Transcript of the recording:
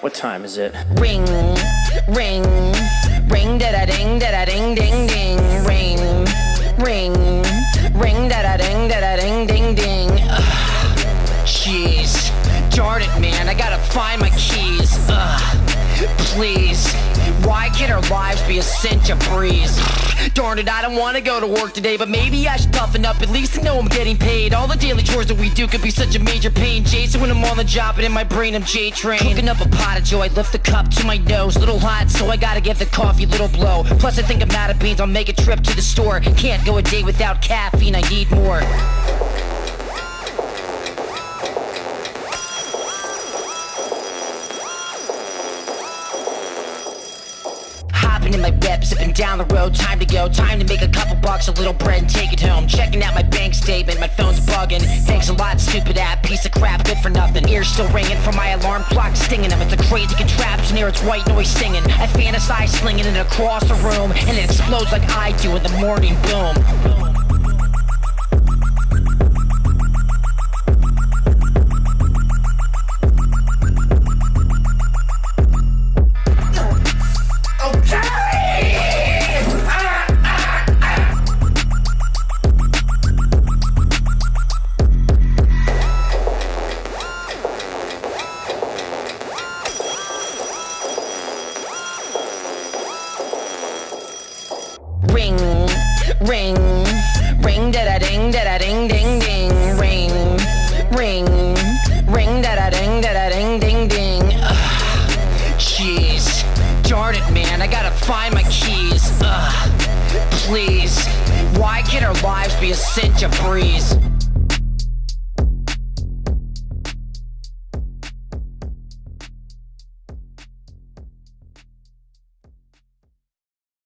What time is it? Ring, ring, ring, da da ding, ding, ding. Ring, ring, ring, da da ding, ding. Jeez, darn it, man, I gotta find my keys. Please, why can't our lives be a cinch of breeze? Darn it, I don't wanna go to work today, but maybe I should toughen up. At least I know I'm getting paid. All the daily chores that we do could be such a major pain. Jason, when I'm on the job and in my brain I'm J-Train. Cooking up a pot of joy, lift the cup to my nose. Little hot, so I gotta give the coffee a little blow. Plus I think I'm out of beans, I'll make a trip to the store. Can't go a day without caffeine, I need more. In my whip, zipping down the road, time to go, time to make a couple bucks, a little bread and take it home. Checking out my bank statement, my phone's bugging. Thanks a lot, stupid app, piece of crap, good for nothing. Ears still ringing from my alarm clock, stinging them. It's a crazy contraption here, it's white noise singing. I fantasize slinging it across the room, and it explodes like I do in the morning boom. Ring, ring, ring, da da ding, ding, ding. Ring, ring, ring, da da ding, ding. Jeez, darn it, man, I gotta find my keys. Please, why can't our lives be a cinch of breeze?